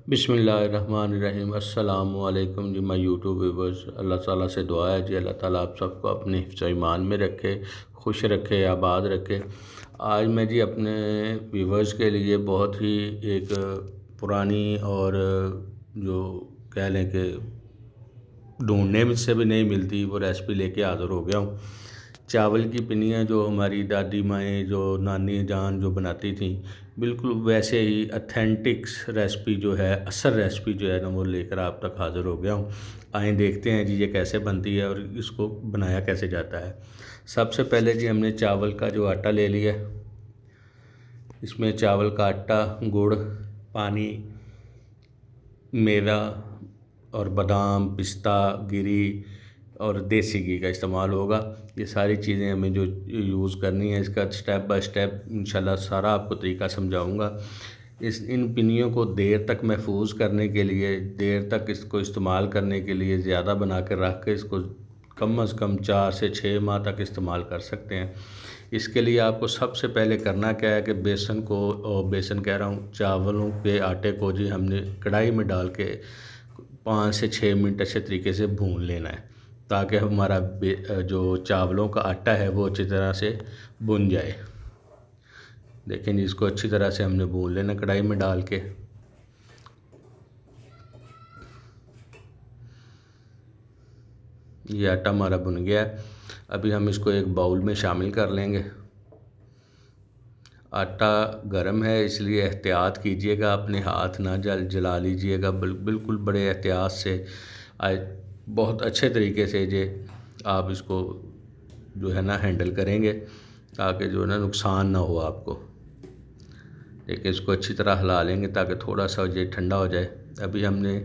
बिस्मिल्लाहिर्रहमानिर्रहीम। अस्सलामु अलैकुम जी माय यूट्यूब व्यूवर्स। अल्लाह ताला से दुआ है जी, अल्लाह ताला आप सबको अपने हिफ्ज़ ईमान में रखे, खुश रखे, आबाद रखे। आज मैं जी अपने व्यूवर्स के लिए बहुत ही एक पुरानी और जो कह लें कि ढूंढने में से भी नहीं मिलती वो रेसिपी लेके हाज़िर हो गया हूँ। चावल की पिनियाँ जो हमारी दादी माएँ, जो नानी जान जो बनाती थी, बिल्कुल वैसे ही ऑथेंटिक्स रेसिपी जो है, असल रेसिपी जो है ना, वो लेकर आप तक हाज़िर हो गया हूँ। आएँ देखते हैं जी ये कैसे बनती है और इसको बनाया कैसे जाता है। सबसे पहले जी हमने चावल का जो आटा ले लिया, इसमें चावल का आटा, गुड़, पानी, मेवा और बादाम, पिस्ता, गिरी और देसी घी का इस्तेमाल होगा। ये सारी चीज़ें हमें जो यूज़ करनी है, इसका स्टेप बाय स्टेप इंशाल्लाह सारा आपको तरीका समझाऊंगा। इन पिनियों को देर तक महफूज करने के लिए, देर तक इसको इस्तेमाल करने के लिए, ज़्यादा बना कर रख के इसको कम अज़ कम 4 से 6 माह तक इस्तेमाल कर सकते हैं। इसके लिए आपको सबसे पहले करना क्या है कि बेसन को, और बेसन कह रहा हूँ, चावलों के आटे को जी हमने कढ़ाई में डाल के 5 से 6 मिनट अच्छे तरीके से भून लेना है, ताकि हमारा जो चावलों का आटा है वो अच्छी तरह से भुन जाए। देखें जी, इसको अच्छी तरह से हमने भून लेना कढ़ाई में डाल के। ये आटा हमारा भुन गया है। अभी हम इसको एक बाउल में शामिल कर लेंगे। आटा गर्म है, इसलिए एहतियात कीजिएगा, अपने हाथ ना जला लीजिएगा। बिल्कुल बड़े एहतियात से बहुत अच्छे तरीके से जे आप इसको जो है ना हैंडल करेंगे, ताकि जो है ना नुकसान ना हो आपको। देखिए, इसको अच्छी तरह हिला लेंगे ताकि थोड़ा सा ये ठंडा हो जाए। अभी हमने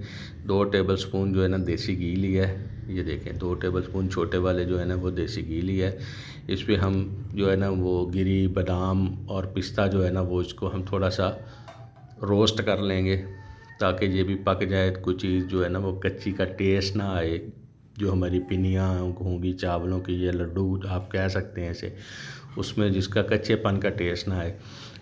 2 टेबलस्पून जो है ना देसी घी लिया है। ये देखें, 2 टेबलस्पून छोटे वाले जो है ना वो देसी घी लिया है। इस पर हम जो है ना वो गिरी, बादाम और पिस्ता जो है ना वो इसको हम थोड़ा सा रोस्ट कर लेंगे, ताकि ये भी पक जाए। कोई चीज़ जो है ना वो कच्ची का टेस्ट ना आए। जो हमारी पिनियाँ होंगी चावलों की, ये लड्डू आप कह सकते हैं इसे, उसमें जिसका कच्चेपन का टेस्ट ना आए।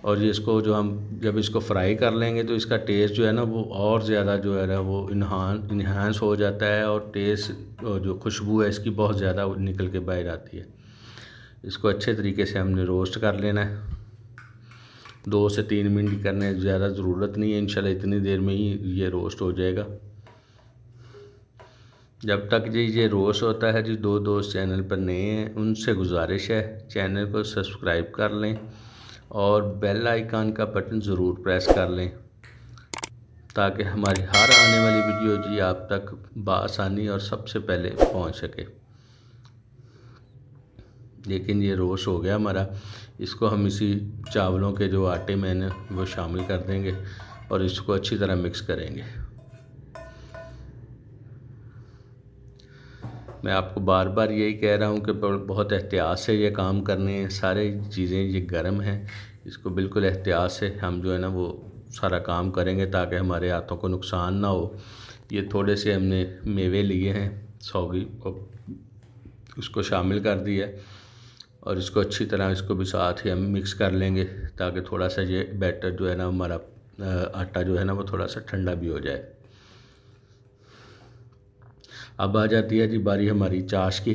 और ये इसको जो हम जब इसको फ्राई कर लेंगे तो इसका टेस्ट जो है ना वो और ज़्यादा जो है ना वो इन्हांस हो जाता है, और टेस्ट जो खुशबू है इसकी बहुत ज़्यादा निकल के बाहर आती है। इसको अच्छे तरीके से हमने रोस्ट कर लेना है। 2 से 3 मिनट करने, ज़्यादा ज़रूरत नहीं है, इंशाल्लाह इतनी देर में ही ये रोस्ट हो जाएगा। जब तक जी ये रोस्ट होता है जी, 2 दोस्त चैनल पर नए हैं उनसे गुजारिश है चैनल को सब्सक्राइब कर लें और बेल आइकन का बटन ज़रूर प्रेस कर लें, ताकि हमारी हर आने वाली वीडियो जी आप तक बआसानी और सबसे पहले पहुंच सके। लेकिन ये रोस्ट हो गया हमारा। इसको हम इसी चावलों के जो आटे में ना वो शामिल कर देंगे और इसको अच्छी तरह मिक्स करेंगे। मैं आपको बार बार यही कह रहा हूँ कि बहुत एहतियात से ये काम करने हैं। सारी चीज़ें ये गर्म हैं, इसको बिल्कुल एहतियात से हम जो है ना वो सारा काम करेंगे, ताकि हमारे हाथों को नुकसान ना हो। ये थोड़े से हमने मेवे लिए हैं सौगी, और उसको शामिल कर दिया और इसको अच्छी तरह इसको भी साथ ही हम मिक्स कर लेंगे, ताकि थोड़ा सा ये बैटर जो है ना हमारा आटा जो है ना वो थोड़ा सा ठंडा भी हो जाए। अब आ जाती है जी बारी हमारी चाश की।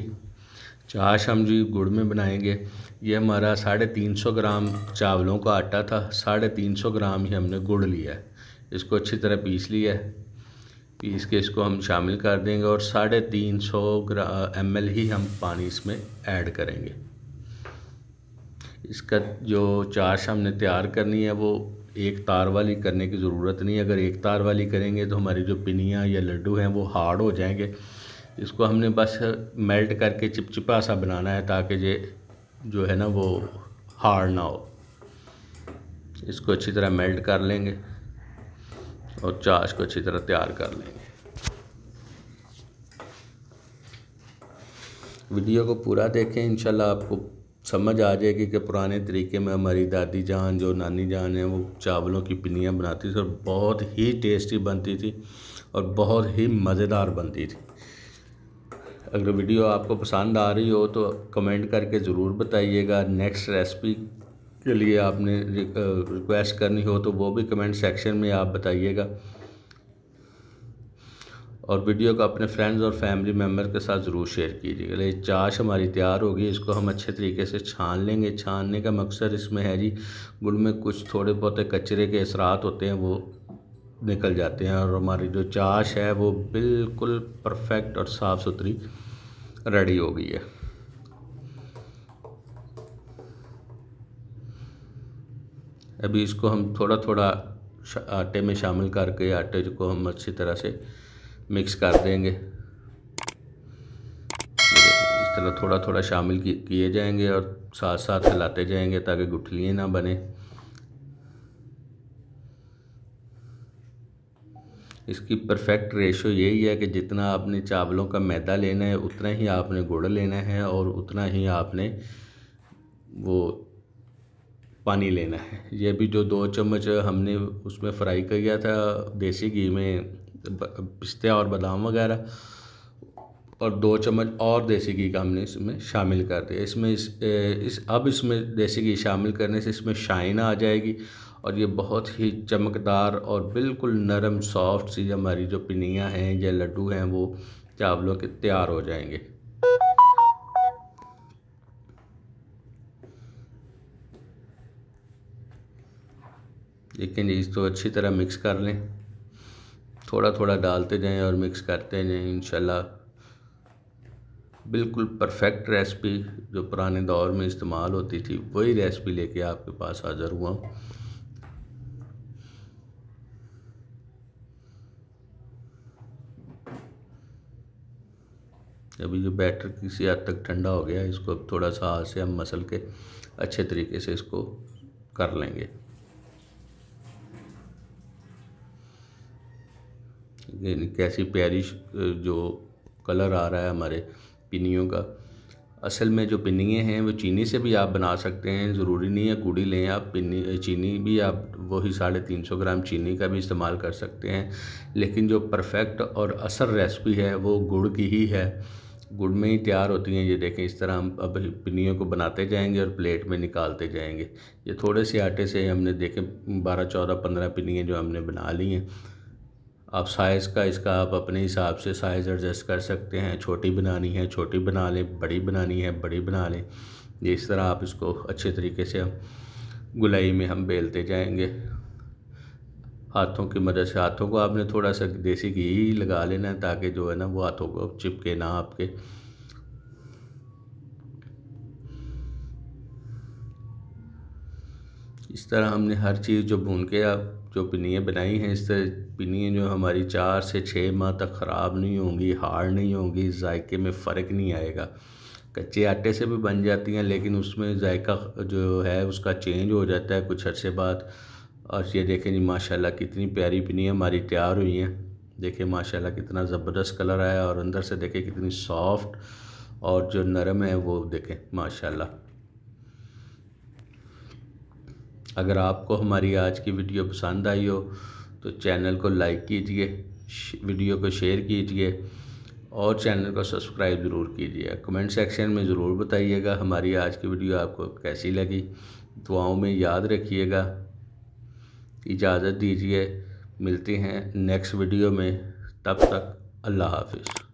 चाश हम जी गुड़ में बनाएंगे। ये हमारा 350 ग्राम चावलों का आटा था, 350 ग्राम ही हमने गुड़ लिया है। इसको अच्छी तरह पीस लिया है। पीस के इसको हम शामिल कर देंगे और 350 ml ही हम पानी इसमें ऐड करेंगे। इसका जो चाश हमने तैयार करनी है वो एक तार वाली करने की ज़रूरत नहीं है। अगर एक तार वाली करेंगे तो हमारी जो पिनियाँ या लड्डू हैं वो हार्ड हो जाएंगे। इसको हमने बस मेल्ट करके चिपचिपा सा बनाना है, ताकि ये जो है ना वो हार्ड ना हो। इसको अच्छी तरह मेल्ट कर लेंगे और चाश को अच्छी तरह तैयार कर लेंगे। वीडियो को पूरा देखें, इंशाल्लाह आपको समझ आ जाएगी कि पुराने तरीके में हमारी दादी जान, जो नानी जान है, वो चावलों की पिनियाँ बनाती थी और बहुत ही टेस्टी बनती थी और बहुत ही मज़ेदार बनती थी। अगर वीडियो आपको पसंद आ रही हो तो कमेंट करके ज़रूर बताइएगा। नेक्स्ट रेसिपी के लिए आपने रिक्वेस्ट करनी हो तो वो भी कमेंट सेक्शन में आप बताइएगा। और वीडियो को अपने फ्रेंड्स और फैमिली मेम्बर के साथ ज़रूर शेयर कीजिएगा। ये चाश हमारी तैयार होगी, इसको हम अच्छे तरीके से छान लेंगे। छानने का मकसद इसमें है जी, गुड़ में कुछ थोड़े बहुत कचरे के असरात होते हैं वो निकल जाते हैं और हमारी जो चाश है वो बिल्कुल परफेक्ट और साफ़ सुथरी रेडी हो गई है। अभी इसको हम थोड़ा थोड़ा आटे में शामिल करके आटे को हम अच्छी तरह से मिक्स कर देंगे। इस तरह थोड़ा थोड़ा शामिल किए जाएंगे और साथ साथ हिलाते जाएंगे ताकि गुठलियाँ ना बने। इसकी परफेक्ट रेशो यही है कि जितना आपने चावलों का मैदा लेना है उतना ही आपने गुड़ लेना है और उतना ही आपने वो पानी लेना है। ये भी जो 2 चम्मच हमने उसमें फ्राई किया था देसी घी में पिस्ते और बादाम वगैरह, और 2 चम्मच और देसी घी का हमने इसमें शामिल कर दिया। इसमें अब इसमें देसी घी शामिल करने से इसमें शाइन आ जाएगी और ये बहुत ही चमकदार और बिल्कुल नरम सॉफ्ट सी हमारी जो पिनियाँ हैं या लड्डू हैं वो चावलों के तैयार हो जाएंगे। लेकिन इसको अच्छी तरह मिक्स कर लें, थोड़ा थोड़ा डालते जाएं और मिक्स करते जाएं। इंशाल्लाह बिल्कुल परफेक्ट रेसिपी जो पुराने दौर में इस्तेमाल होती थी वही रेसिपी लेके आपके पास हाज़िर हुआ हूँ। अभी जो बैटर किसी हद तक ठंडा हो गया, इसको अब थोड़ा सा हाथ से हम मसल के अच्छे तरीके से इसको कर लेंगे। कैसी प्यारी जो कलर आ रहा है हमारे पिनियों का। असल में जो पिनियाँ हैं वो चीनी से भी आप बना सकते हैं, ज़रूरी नहीं है गुड़ ही लें आप। चीनी भी आप वही 350 ग्राम चीनी का भी इस्तेमाल कर सकते हैं, लेकिन जो परफेक्ट और असर रेसिपी है वो गुड़ की ही है, गुड़ में ही तैयार होती हैं। ये देखें, इस तरह हम अब पिनियों को बनाते जाएंगे और प्लेट में निकालते जाएंगे। ये थोड़े से आटे से हमने देखें 12, 14, 15 पिनियाँ जो हमने बना ली हैं। आप साइज़ का इसका आप अपने हिसाब से साइज़ एडजस्ट कर सकते हैं। छोटी बनानी है छोटी बना लें, बड़ी बनानी है बड़ी बना लें। ये इस तरह आप इसको अच्छे तरीके से हम गुलाई में हम बेलते जाएंगे हाथों की मदद से। हाथों को आपने थोड़ा सा देसी घी लगा लेना है ताकि जो है ना वो हाथों को चिपके ना आपके। इस तरह हमने हर चीज़ जो भून के आप जो पिनियाँ बनाई हैं, इस तरह पिनियाँ जो हमारी 4 से 6 माह तक ख़राब नहीं होंगी, हार्ड नहीं होंगी, जायके में फ़र्क नहीं आएगा। कच्चे आटे से भी बन जाती हैं लेकिन उसमें जायका जो है उसका चेंज हो जाता है कुछ अर्से बाद। और ये देखें जी माशाल्लाह कितनी प्यारी पिनियाँ हमारी तैयार हुई हैं। देखिए माशाल्लाह कितना ज़बरदस्त कलर आया और अंदर से देखें कितनी सॉफ्ट और जो नरम है वो देखें माशाल्लाह। अगर आपको हमारी आज की वीडियो पसंद आई हो तो चैनल को लाइक कीजिए, वीडियो को शेयर कीजिए और चैनल को सब्सक्राइब ज़रूर कीजिए। कमेंट सेक्शन में ज़रूर बताइएगा हमारी आज की वीडियो आपको कैसी लगी। दुआओं में याद रखिएगा। इजाज़त दीजिए, मिलते हैं नेक्स्ट वीडियो में। तब तक अल्लाह हाफ़िज़।